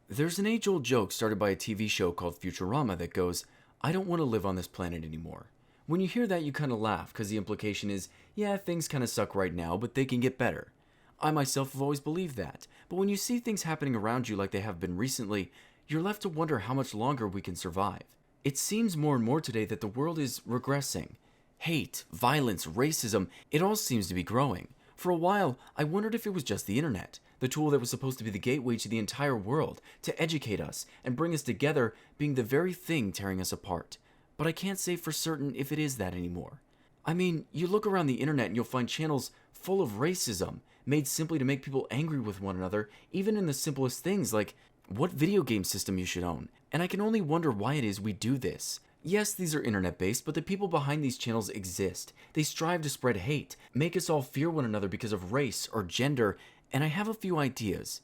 There's an age-old joke started by a TV show called Futurama that goes, I don't want to live on this planet anymore. When you hear that, you kind of laugh, because the implication is, yeah, things kind of suck right now, but they can get better. I myself have always believed that, but when you see things happening around you like they have been recently, you're left to wonder how much longer we can survive. It seems more and more today that the world is regressing. Hate, violence, racism, it all seems to be growing. For a while, I wondered if it was just the internet, the tool that was supposed to be the gateway to the entire world, to educate us and bring us together, being the very thing tearing us apart. But I can't say for certain if it is that anymore. I mean, you look around the internet and you'll find channels full of racism, made simply to make people angry with one another, even in the simplest things like what video game system you should own. And I can only wonder why it is we do this. Yes, these are internet-based, but the people behind these channels exist. They strive to spread hate, make us all fear one another because of race or gender, and I have a few ideas,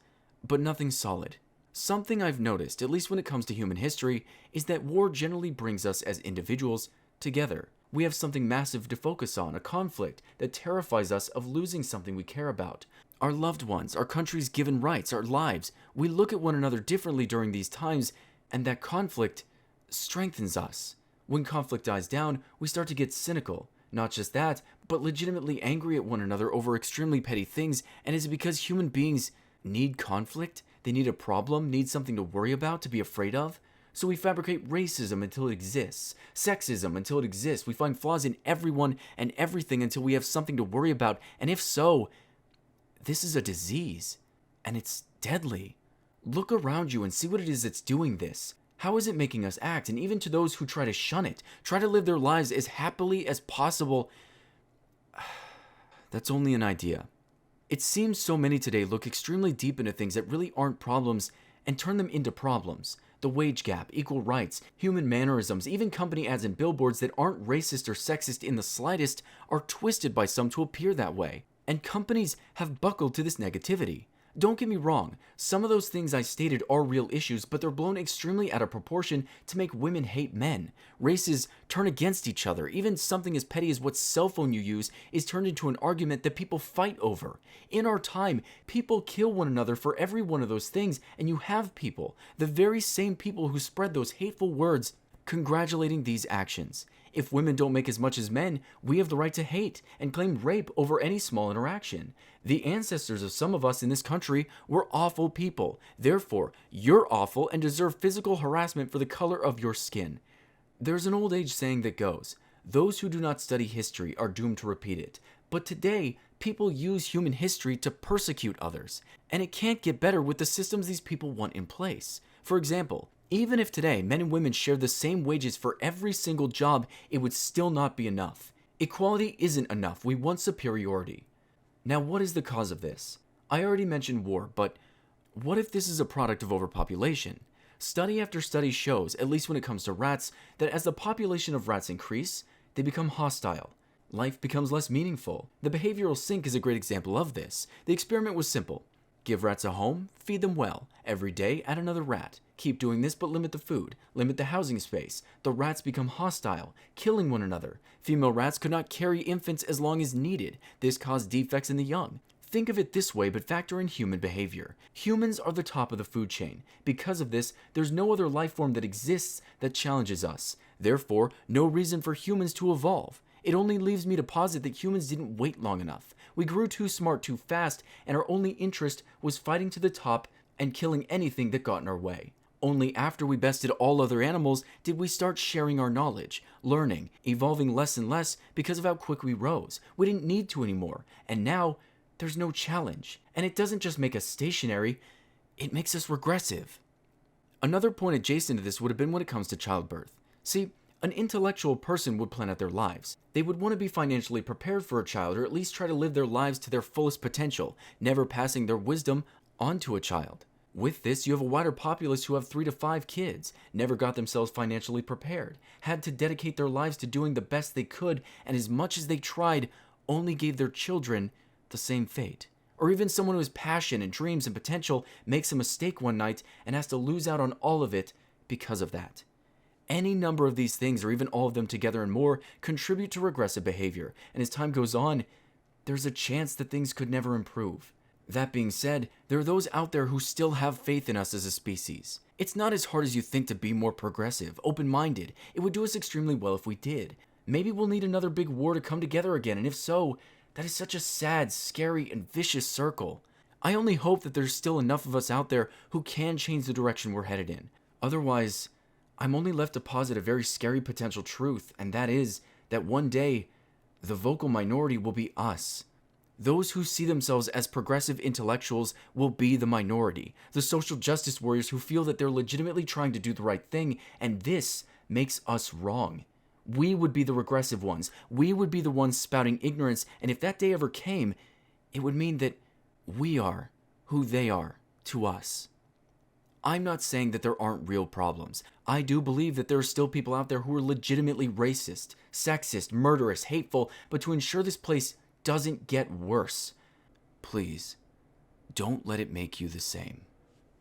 but nothing solid. Something I've noticed, at least when it comes to human history, is that war generally brings us as individuals together. We have something massive to focus on, a conflict that terrifies us of losing something we care about. Our loved ones, our country's given rights, our lives. We look at one another differently during these times, and that conflict strengthens us. When conflict dies down, we start to get cynical. Not just that, but legitimately angry at one another over extremely petty things, and is it because human beings need conflict? They need a problem, need something to worry about, to be afraid of? So we fabricate racism until it exists, sexism until it exists. We find flaws in everyone and everything until we have something to worry about, and if so, this is a disease, and it's deadly. Look around you and see what it is that's doing this. How is it making us act? And even to those who try to shun it, try to live their lives as happily as possible, that's only an idea. It seems so many today look extremely deep into things that really aren't problems and turn them into problems. The wage gap, equal rights, human mannerisms, even company ads and billboards that aren't racist or sexist in the slightest are twisted by some to appear that way. And companies have buckled to this negativity. Don't get me wrong, some of those things I stated are real issues, but they're blown extremely out of proportion to make women hate men. Races turn against each other. Even something as petty as what cell phone you use is turned into an argument that people fight over. In our time, people kill one another for every one of those things, and you have people, the very same people who spread those hateful words, congratulating these actions. If women don't make as much as men, we have the right to hate and claim rape over any small interaction. The ancestors of some of us in this country were awful people. Therefore, you're awful and deserve physical harassment for the color of your skin. There's an old age saying that goes, those who do not study history are doomed to repeat it. But today, people use human history to persecute others. And it can't get better with the systems these people want in place. For example, even if today men and women shared the same wages for every single job, it would still not be enough. Equality isn't enough. We want superiority. Now, what is the cause of this? I already mentioned war, but what if this is a product of overpopulation? Study after study shows, at least when it comes to rats, that as the population of rats increase, they become hostile. Life becomes less meaningful. The behavioral sink is a great example of this. The experiment was simple. Give rats a home, feed them well. Every day, add another rat. Keep doing this, but limit the food. Limit the housing space. The rats become hostile, killing one another. Female rats could not carry infants as long as needed. This caused defects in the young. Think of it this way, but factor in human behavior. Humans are the top of the food chain. Because of this, there's no other life form that exists that challenges us. Therefore, no reason for humans to evolve. It only leaves me to posit that humans didn't wait long enough. We grew too smart too fast, and our only interest was fighting to the top and killing anything that got in our way. Only after we bested all other animals did we start sharing our knowledge, learning, evolving less and less because of how quick we rose. We didn't need to anymore, and now there's no challenge. And it doesn't just make us stationary, it makes us regressive. Another point adjacent to this would have been when it comes to childbirth. See, an intellectual person would plan out their lives. They would want to be financially prepared for a child, or at least try to live their lives to their fullest potential, never passing their wisdom onto a child. With this, you have a wider populace who have 3 to 5 kids, never got themselves financially prepared, had to dedicate their lives to doing the best they could, and as much as they tried, only gave their children the same fate. Or even someone who has passion and dreams and potential makes a mistake one night and has to lose out on all of it because of that. Any number of these things, or even all of them together and more, contribute to regressive behavior, and as time goes on, there's a chance that things could never improve. That being said, there are those out there who still have faith in us as a species. It's not as hard as you think to be more progressive, open-minded. It would do us extremely well if we did. Maybe we'll need another big war to come together again, and if so, that is such a sad, scary, and vicious circle. I only hope that there's still enough of us out there who can change the direction we're headed in. Otherwise, I'm only left to posit a very scary potential truth, and that is that one day, the vocal minority will be us. Those who see themselves as progressive intellectuals will be the minority, the social justice warriors who feel that they're legitimately trying to do the right thing, and this makes us wrong. We would be the regressive ones. We would be the ones spouting ignorance, and if that day ever came, it would mean that we are who they are to us. I'm not saying that there aren't real problems. I do believe that there are still people out there who are legitimately racist, sexist, murderous, hateful, but to ensure this place doesn't get worse, please, don't let it make you the same.